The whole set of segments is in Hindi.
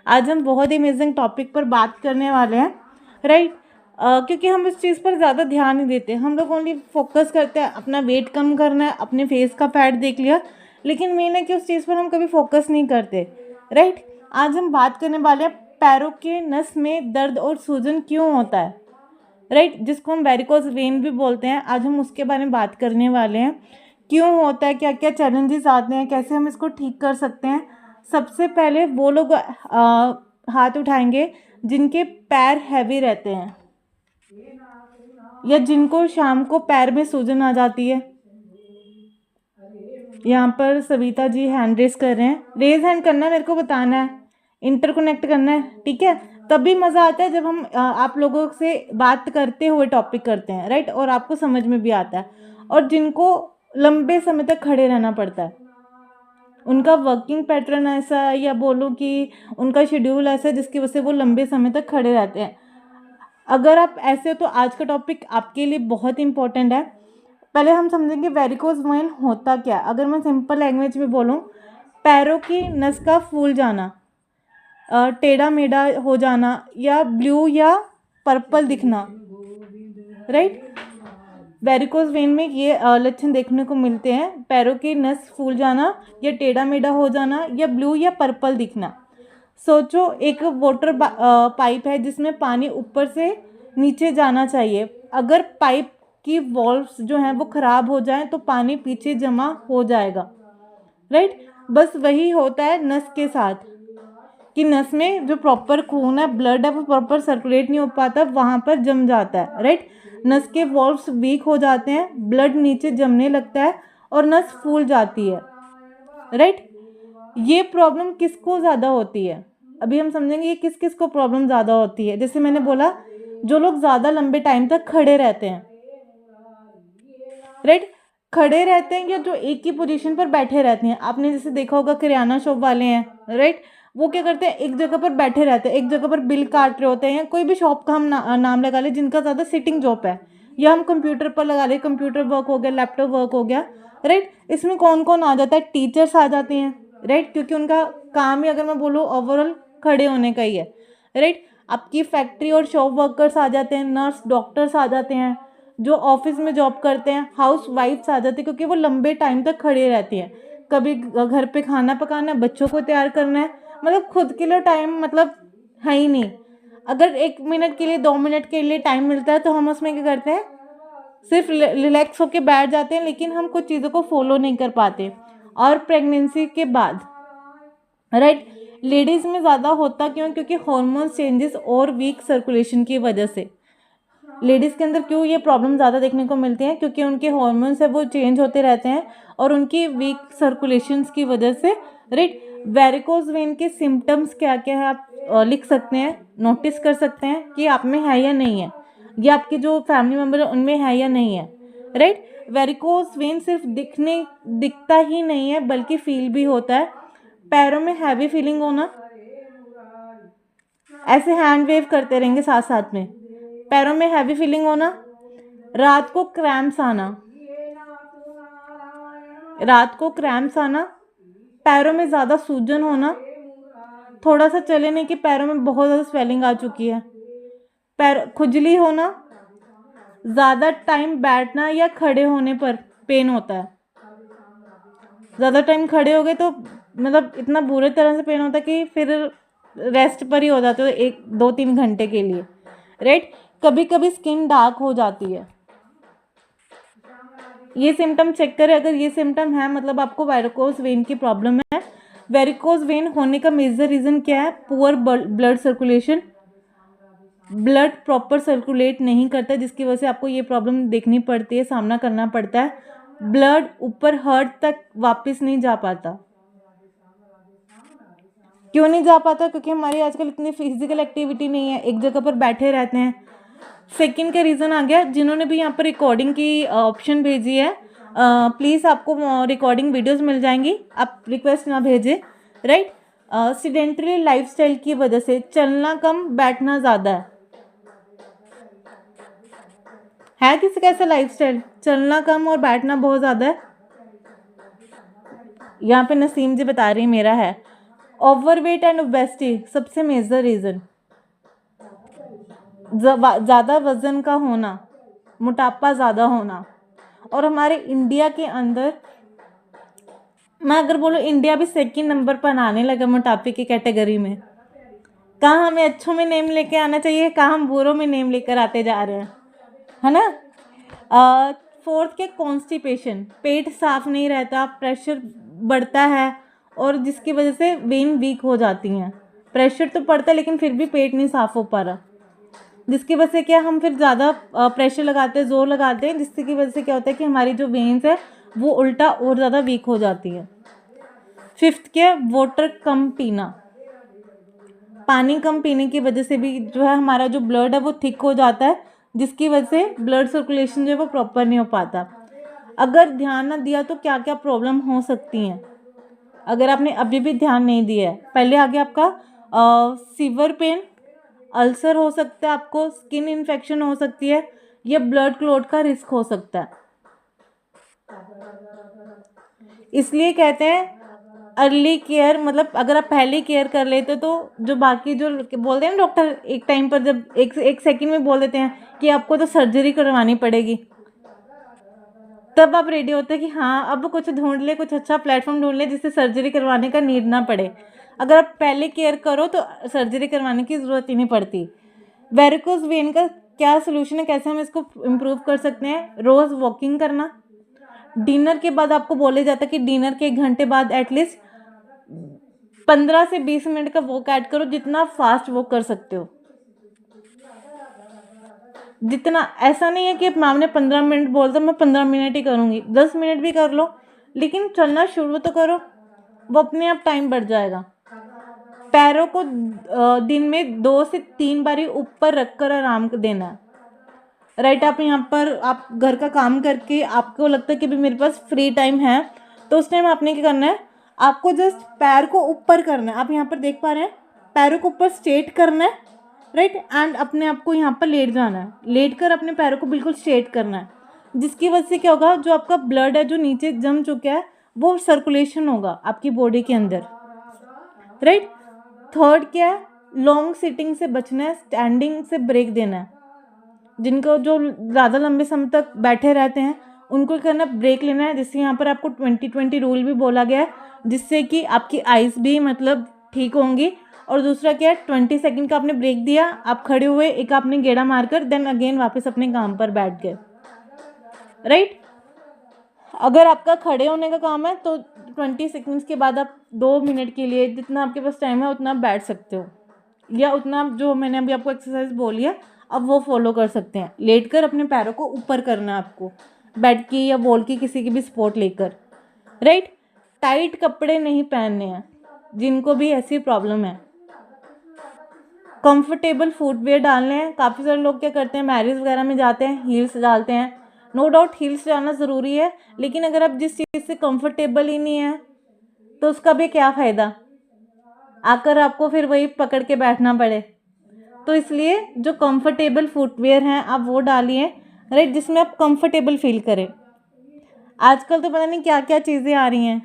आज हम बहुत ही अमेजिंग टॉपिक पर बात करने वाले हैं, राइट। क्योंकि हम इस चीज़ पर ज़्यादा ध्यान नहीं देते, हम लोग ओनली फोकस करते हैं अपना वेट कम करना है, अपने फेस का फैट देख लिया, लेकिन मेन है कि उस चीज़ पर हम कभी फोकस नहीं करते, राइट। आज हम बात करने वाले हैं पैरों के नस में दर्द और सूजन क्यों होता है, राइट, जिसको हम वेरिकोज वेन भी बोलते हैं। आज हम उसके बारे में बात करने वाले हैं, क्यों होता है, क्या क्या चैलेंजेस आते हैं, कैसे हम इसको ठीक कर सकते हैं। सबसे पहले वो लोग हाथ उठाएंगे जिनके पैर हैवी रहते हैं या जिनको शाम को पैर में सूजन आ जाती है। यहाँ पर सविता जी हैंड रेस कर रहे हैं। रेज हैंड करना है, मेरे को बताना है, इंटरकनेक्ट करना है, ठीक है। तभी मज़ा आता है जब हम आप लोगों से बात करते हुए टॉपिक करते हैं, राइट, और आपको समझ में भी आता है। और जिनको लंबे समय तक खड़े रहना पड़ता है, उनका वर्किंग पैटर्न ऐसा है, या बोलूँ कि उनका शेड्यूल ऐसा है जिसकी वजह से वो लंबे समय तक खड़े रहते हैं। अगर आप ऐसे हो तो आज का टॉपिक आपके लिए बहुत इंपॉर्टेंट है। पहले हम समझेंगे वेरिकोज वेन होता क्या। अगर मैं सिंपल लैंग्वेज में बोलूँ, पैरों की नस का फूल जाना, टेढ़ा मेढ़ा हो जाना, या ब्लू या पर्पल दिखना, राइट। वेरिकोज वेन में ये लक्षण देखने को मिलते हैं, पैरों की नस फूल जाना, या टेढ़ा मेढ़ा हो जाना, या ब्लू या पर्पल दिखना। सोचो एक वाटर पाइप है जिसमें पानी ऊपर से नीचे जाना चाहिए। अगर पाइप की वॉल्व्स जो हैं वो ख़राब हो जाएं तो पानी पीछे जमा हो जाएगा, राइट। बस वही होता है नस के साथ कि नस में जो प्रॉपर खून है, ब्लड है, वो प्रॉपर सर्कुलेट नहीं हो पाता, वहाँ पर जम जाता है, राइट। नस के वॉल्व्स वीक हो जाते हैं, ब्लड नीचे जमने लगता है और नस फूल जाती है, राइट। ये प्रॉब्लम किसको ज़्यादा होती है, अभी हम समझेंगे ये किस किस को प्रॉब्लम ज़्यादा होती है। जैसे मैंने बोला, जो लोग ज़्यादा लंबे टाइम तक खड़े रहते हैं, राइट, खड़े रहते हैं या जो एक ही पोजीशन पर बैठे रहते हैं। आपने जैसे देखा होगा किराना शॉप वाले हैं, राइट, वो क्या करते हैं, एक जगह पर बैठे रहते हैं, एक जगह पर बिल काट रहे होते हैं, या कोई भी शॉप का हम नाम लगा ले जिनका ज़्यादा सिटिंग जॉब है, या हम कंप्यूटर पर लगा ले, कंप्यूटर वर्क हो गया, लैपटॉप वर्क हो गया, राइट। इसमें कौन कौन आ जाता है, टीचर्स आ जाते हैं, राइट, क्योंकि उनका काम ही, अगर मैं बोलूँ, ओवरऑल खड़े होने का ही है, राइट। आपकी फैक्ट्री और शॉप वर्कर्स आ जाते हैं, नर्स डॉक्टर्स आ जाते हैं, जो ऑफिस में जॉब करते हैं, हाउस वाइफ्स आ जाती है, क्योंकि वो लंबे टाइम तक खड़े रहती हैं। कभी घर पे खाना पकाना है, बच्चों को तैयार करना है, मतलब खुद के लिए टाइम मतलब है ही नहीं। अगर 1 मिनट के लिए 2 मिनट के लिए टाइम मिलता है तो हम उसमें क्या करते हैं, सिर्फ रिलैक्स होके बैठ जाते हैं, लेकिन हम कुछ चीज़ों को फॉलो नहीं कर पाते। और प्रेगनेंसी के बाद, राइट, लेडीज़ में ज़्यादा होता क्यों, क्योंकि हार्मोन चेंजेस और वीक सर्कुलेशन की वजह से। लेडीज़ के अंदर क्यों ये प्रॉब्लम ज़्यादा देखने को मिलती है, क्योंकि उनके हार्मोन्स है वो चेंज होते रहते हैं और उनकी वीक सर्कुलेशंस की वजह से, राइट। वेरिकोज वेन के सिम्टम्स क्या क्या है आप लिख सकते हैं, नोटिस कर सकते हैं कि आप में है या नहीं है, या आपके जो फैमिली मेम्बर है उनमें है या नहीं है, राइट। वेरिकोज वेन सिर्फ दिखता ही नहीं है बल्कि फील भी होता है। पैरों में हैवी फीलिंग होना, ऐसे हैंड वेव करते रहेंगे साथ साथ में, पैरों में हैवी फीलिंग होना, रात को क्रैम्प्स आना, रात को क्रैम्प्स आना, पैरों में ज़्यादा सूजन होना, थोड़ा सा चले नहीं कि पैरों में बहुत ज़्यादा स्वेलिंग आ चुकी है, पैर खुजली होना, ज़्यादा टाइम बैठना या खड़े होने पर पेन होता है। ज़्यादा टाइम खड़े हो गए तो मतलब इतना बुरे तरह से पेन होता है कि फिर रेस्ट पर ही हो जाते हो 1-2-3 घंटे के लिए, राइट। कभी कभी स्किन डार्क हो जाती है। ये सिम्टम चेक करें, अगर ये सिम्टम है मतलब आपको वेरिकोज वेन की प्रॉब्लम है। वेरिकोज वेन होने का मेजर रीज़न क्या है, poor blood circulation, blood proper circulate नहीं करता, जिसकी वजह से आपको ये प्रॉब्लम देखनी पड़ती है, सामना करना पड़ता है। ब्लड ऊपर हार्ट तक वापस नहीं जा पाता। क्यों नहीं जा पाता, क्योंकि हमारी आजकल इतनी फिजिकल एक्टिविटी नहीं है, एक जगह पर बैठे रहते हैं। सेकंड का रीज़न आ गया, जिन्होंने भी यहाँ पर रिकॉर्डिंग की ऑप्शन भेजी है, प्लीज़ आपको रिकॉर्डिंग वीडियोस मिल जाएंगी, आप रिक्वेस्ट ना भेजें, राइट। सीडेंटरी लाइफस्टाइल की वजह से चलना कम बैठना ज़्यादा है किसी का ऐसा लाइफस्टाइल, चलना कम और बैठना बहुत ज़्यादा है। यहाँ पे नसीम जी बता रही मेरा है। ओवरवेट एंड ओबेसिटी सबसे मेजर रीज़न, ज़्यादा वज़न का होना, मोटापा ज़्यादा होना। और हमारे इंडिया के अंदर, मैं अगर बोलूँ इंडिया भी सेकंड नंबर पर आने लगा मोटापे की कैटेगरी में। कहाँ हमें अच्छों में नेम लेके आना चाहिए, कहाँ हम बुरों में नेम लेकर आते जा रहे हैं, है ना। फोर्थ के कॉन्स्टिपेशन, पेट साफ नहीं रहता, प्रेशर बढ़ता है और जिसकी वजह से वेन वीक हो जाती हैं। प्रेशर तो पड़ता है लेकिन फिर भी पेट नहीं साफ हो पा रहा, जिसकी वजह से क्या हम फिर ज़्यादा प्रेशर लगाते हैं, जोर लगाते हैं, जिसकी वजह से क्या होता है कि हमारी जो वेन्स है वो उल्टा और ज़्यादा वीक हो जाती है। फिफ्थ क्या, वाटर कम पीना, पानी कम पीने की वजह से भी जो है हमारा जो ब्लड है वो थिक हो जाता है, जिसकी वजह से ब्लड सर्कुलेशन जो है वो प्रॉपर नहीं हो पाता। अगर ध्यान ना दिया तो क्या क्या प्रॉब्लम हो सकती हैं, अगर आपने अभी भी ध्यान नहीं दिया है। पहले आगे आपका सीवर पेन, अल्सर हो सकता है, आपको स्किन इन्फेक्शन हो सकती है, या ब्लड क्लॉट का रिस्क हो सकता है। इसलिए कहते हैं अर्ली केयर, मतलब अगर आप पहले केयर कर लेते तो जो बाकी जो बोलते हैं ना डॉक्टर, एक टाइम पर जब एक सेकंड में बोल देते हैं कि आपको तो सर्जरी करवानी पड़ेगी, तब आप रेडी होते हैं कि हाँ अब कुछ ढूंढ ले, कुछ अच्छा प्लेटफॉर्म ढूंढ ले जिससे सर्जरी करवाने का नीड ना पड़े। अगर आप पहले केयर करो तो सर्जरी करवाने की ज़रूरत ही नहीं पड़ती। वेरिकोज वेन का क्या सोल्यूशन है, कैसे हम इसको इम्प्रूव कर सकते हैं? रोज़ वॉकिंग करना, डिनर के बाद आपको बोले जाता है कि डिनर के 1 घंटे बाद एटलीस्ट 15 से 20 मिनट का वॉक ऐड करो, जितना फास्ट वॉक कर सकते हो। जितना, ऐसा नहीं है कि मैम ने 15 मिनट बोलता मैं 15 मिनट ही करूँगी, 10 मिनट भी कर लो, लेकिन चलना शुरू तो करो, वो अपने आप टाइम बढ़ जाएगा। पैरों को दिन में 2 से 3 बारी ऊपर रखकर आराम देना है, राइट। आप यहाँ पर आप घर का काम करके आपको लगता है कि भी मेरे पास फ्री टाइम है, तो उस टाइम आपने क्या करना है, आपको जस्ट पैर को ऊपर करना है। आप यहाँ पर देख पा रहे हैं, पैरों को ऊपर स्ट्रेट करना है, राइट, एंड अपने आप को यहाँ पर लेट जाना है, लेट कर अपने पैरों को बिल्कुल स्ट्रेट करना है, जिसकी वजह से क्या होगा, जो आपका ब्लड है जो नीचे जम चुका है वो सर्कुलेशन होगा आपकी बॉडी के अंदर, राइट। थर्ड क्या है, लॉन्ग सिटिंग से बचना है, स्टैंडिंग से ब्रेक देना है। जिनको जो ज़्यादा लंबे समय तक बैठे रहते हैं उनको करना, ब्रेक लेना है। जैसे यहाँ पर आपको 20-20 रूल भी बोला गया है, जिससे कि आपकी आइज़ भी मतलब ठीक होंगी। और दूसरा क्या है, 20 सेकंड का आपने ब्रेक दिया, आप खड़े हुए, एक आपने गेड़ा मारकर देन अगेन वापस अपने काम पर बैठ गए, राइट। अगर आपका खड़े होने का काम है तो 20 सेकंड्स के बाद आप 2 मिनट के लिए, जितना आपके पास टाइम है उतना आप बैठ सकते हो, या उतना जो मैंने अभी आपको एक्सरसाइज बोली है अब वो फॉलो कर सकते हैं। लेट कर अपने पैरों को ऊपर करना है आपको, बेड की या वॉल की किसी की भी सपोर्ट लेकर, राइट। टाइट कपड़े नहीं पहनने हैं जिनको भी ऐसी प्रॉब्लम है। कंफर्टेबल फुटवेयर डालने हैं। काफ़ी सारे लोग क्या करते हैं, मैरिज वगैरह में जाते हैं हील्स डालते हैं, नो डाउट हील्स डालना ज़रूरी है, लेकिन अगर आप जिस चीज़ से कंफर्टेबल ही नहीं है तो उसका भी क्या फ़ायदा, आकर आपको फिर वही पकड़ के बैठना पड़े। तो इसलिए जो कंफर्टेबल फुटवेयर हैं आप वो डालिए, राइट, जिसमें आप कंफर्टेबल फील करें। आजकल तो पता नहीं क्या क्या चीज़ें आ रही हैं,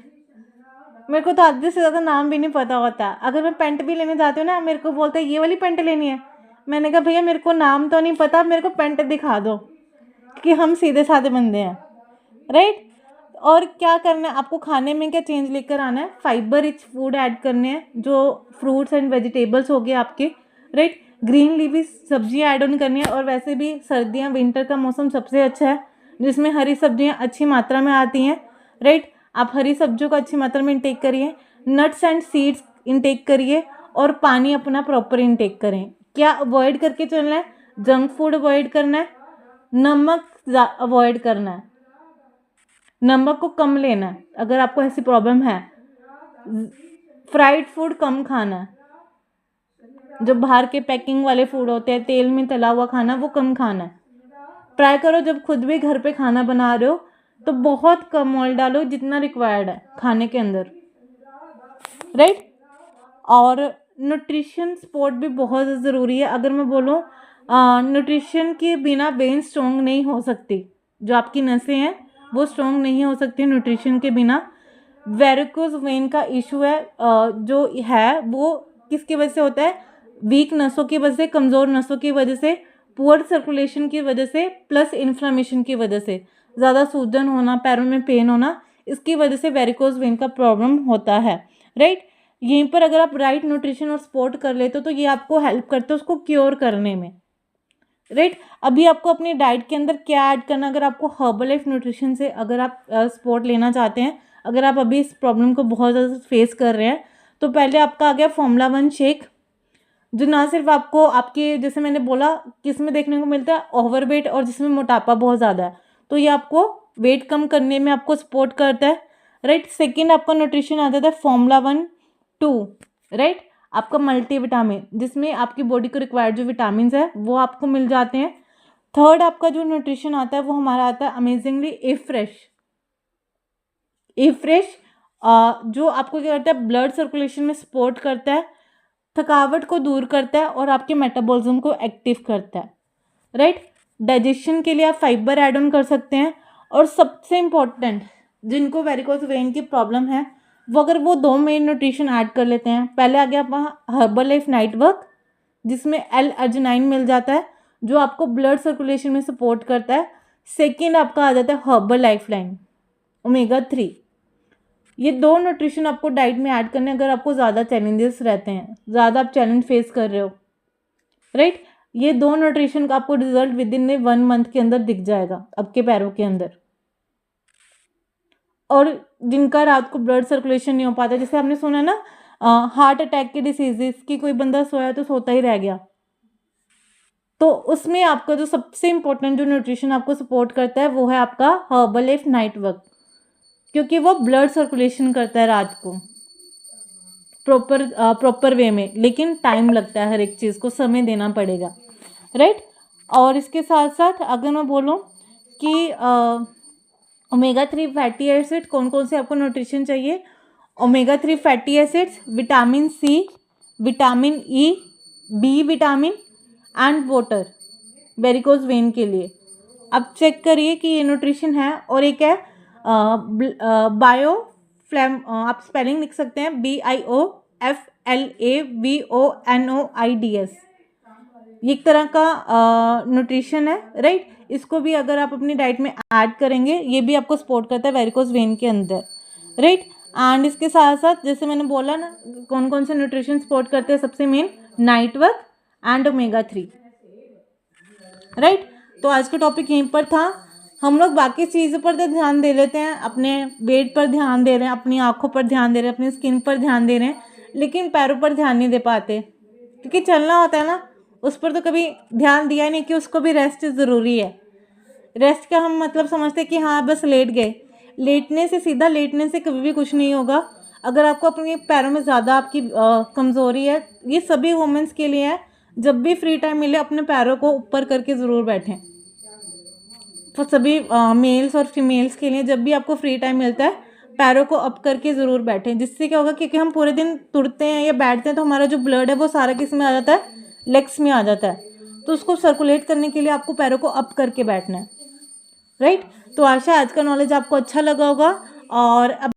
मेरे को तो आधे से ज़्यादा नाम भी नहीं पता होता। अगर मैं पैंट भी लेने जाती हूँ ना, मेरे को बोलते हैं ये वाली पैंट लेनी है, मैंने कहा भैया मेरे को नाम तो नहीं पता, मेरे को पैंट दिखा दो, कि हम सीधे साधे बंदे हैं, राइट। और क्या करना है आपको, खाने में क्या चेंज लेकर आना है, फाइबर रिच फूड ऐड करने हैं, जो फ्रूट्स एंड वेजिटेबल्स हो गए आपके, राइट। ग्रीन लीफी सब्जियां ऐड ऑन करनी है। और वैसे भी सर्दियां, विंटर का मौसम सबसे अच्छा है जिसमें हरी सब्जियां अच्छी मात्रा में आती हैं, राइट। आप हरी सब्जियों को अच्छी मात्रा में इंटेक करिए, नट्स एंड सीड्स इंटेक करिए, और पानी अपना प्रॉपर इंटेक करें। क्या अवॉइड करके चलना है, जंक फूड अवॉइड करना है, नमक अवॉइड करना है, नमक को कम लेना है अगर आपको ऐसी प्रॉब्लम है। फ्राइड फूड कम खाना है, जो बाहर के पैकिंग वाले फूड होते हैं, तेल में तला हुआ खाना, वो कम खाना है। ट्राई करो जब खुद भी घर पे खाना बना रहे हो तो बहुत कम ऑयल डालो, जितना रिक्वायर्ड है खाने के अंदर, राइट। और न्यूट्रिशन सपोर्ट भी बहुत ज़रूरी है। अगर मैं बोलूँ न्यूट्रिशन के बिना वेन स्ट्रॉन्ग नहीं हो सकती, जो आपकी नसें हैं वो स्ट्रॉन्ग नहीं हो सकती न्यूट्रिशन के बिना। वेरिकोज वेन का इशू है जो है वो किसकी वजह से होता है, वीक नसों की वजह से, कमज़ोर नसों की वजह से, पुअर सर्कुलेशन की वजह से, प्लस इन्फ्लामेशन की वजह से, ज़्यादा सूजन होना, पैरों में पेन होना, इसकी वजह से वेरिकोज वेन का प्रॉब्लम होता है, राइट। यहीं पर अगर आप राइट न्यूट्रिशन और सपोर्ट कर लेते हो तो ये आपको हेल्प करते हो उसको क्योर करने में, राइट। अभी आपको अपनी डाइट के अंदर क्या ऐड करना, अगर आपको हर्बल लाइफ न्यूट्रिशन से अगर आप सपोर्ट लेना चाहते हैं, अगर आप अभी इस प्रॉब्लम को बहुत ज़्यादा फेस कर रहे हैं, तो पहले आपका आ गया फॉर्मूला 1 शेक, जो ना सिर्फ आपको आपके जैसे मैंने बोला किस में देखने को मिलता है, ओवरवेट और जिसमें मोटापा बहुत ज़्यादा है, तो ये आपको वेट कम करने में आपको सपोर्ट करता है, राइट। सेकेंड आपका न्यूट्रिशन आ जाता है फॉर्मूला 1-2, राइट, आपका मल्टीविटामिन, जिसमें आपकी बॉडी को रिक्वायर्ड जो विटामिन है वो आपको मिल जाते हैं। थर्ड आपका जो न्यूट्रिशन आता है वो हमारा आता है अमेजिंगली ए फ्रेश जो आपको क्या करता है, ब्लड सर्कुलेशन में सपोर्ट करता है, थकावट को दूर करता है और आपके मेटाबॉलिज्म को एक्टिव करता है, राइट। डाइजेशन के लिए आप फाइबर ऐड ऑन कर सकते हैं। और सबसे इम्पॉर्टेंट जिनको वेरिकोज वेन की प्रॉब्लम है वो अगर वो 2 मेन न्यूट्रिशन ऐड कर लेते हैं, पहले आ गया आपका हर्बल लाइफ नाइट वर्क जिसमें L-अर्जिनाइन मिल जाता है जो आपको ब्लड सर्कुलेशन में सपोर्ट करता है। सेकेंड आपका आ जाता है हर्बल लाइफ लाइन ओमेगा-3। ये 2 न्यूट्रिशन आपको डाइट में ऐड करने अगर आपको ज़्यादा चैलेंजेस रहते हैं, ज़्यादा आप चैलेंज फेस कर रहे हो, राइट, ये 2 न्यूट्रिशन का आपको रिजल्ट विद इन 1 मंथ के अंदर दिख जाएगा आपके पैरों के अंदर। और जिनका रात को ब्लड सर्कुलेशन नहीं हो पाता, जैसे आपने सुना ना हार्ट अटैक के डिसीजेस की, कोई बंदा सोया तो सोता ही रह गया, तो उसमें आपका जो सबसे इम्पोर्टेंट जो न्यूट्रिशन आपको सपोर्ट करता है वो है आपका हर्बल लाइफ नाइट वर्क, क्योंकि वो ब्लड सर्कुलेशन करता है रात को प्रॉपर वे में, लेकिन टाइम लगता है, हर एक चीज़ को समय देना पड़ेगा, राइट। और इसके साथ साथ अगर मैं बोलूँ कि ओमेगा-3 फैटी एसिड कौन कौन से आपको न्यूट्रिशन चाहिए, omega three fatty acids, vitamin C, vitamin E, B vitamin and water varicose vein के लिए। अब चेक करिए कि ये न्यूट्रिशन है। और एक है बायो फ्लैम, आप स्पेलिंग लिख सकते हैं BIOFLAVONOIDS, ये एक तरह का न्यूट्रिशन है, राइट। इसको भी अगर आप अपनी डाइट में ऐड करेंगे ये भी आपको सपोर्ट करता है वेरिकोज वेन के अंदर, राइट। एंड इसके साथ साथ जैसे मैंने बोला ना कौन कौन से न्यूट्रिशन सपोर्ट करते हैं, सबसे main night work and omega-3, right. तो आज का टॉपिक यहीं पर था। हम लोग बाकी चीज़ों पर तो ध्यान दे लेते हैं, अपने वेट पर ध्यान दे रहे हैं, अपनी आँखों पर ध्यान दे रहे हैं, अपनी स्किन पर ध्यान दे रहे हैं, लेकिन पैरों पर ध्यान नहीं दे पाते, क्योंकि चलना होता है ना, उस पर तो कभी ध्यान दिया नहीं कि उसको भी रेस्ट ज़रूरी है। रेस्ट का हम मतलब समझते हैं कि हाँ बस लेट गए, सीधा लेटने से कभी भी कुछ नहीं होगा। अगर आपको अपने पैरों में ज़्यादा आपकी कमज़ोरी है, ये सभी वुमेंस के लिए है, जब भी फ्री टाइम मिले अपने पैरों को ऊपर करके ज़रूर बैठें। तो सभी मेल्स और फीमेल्स के लिए जब भी आपको फ्री टाइम मिलता है पैरों को अप करके ज़रूर बैठें, जिससे क्या होगा, क्योंकि हम पूरे दिन तुरते हैं या बैठते हैं तो हमारा जो ब्लड है वो सारा किस में आ जाता है, लेग्स में आ जाता है, तो उसको सर्कुलेट करने के लिए आपको पैरों को अप करके बैठना है, राइट। तो आशा आज का नॉलेज आपको अच्छा लगा होगा। और अब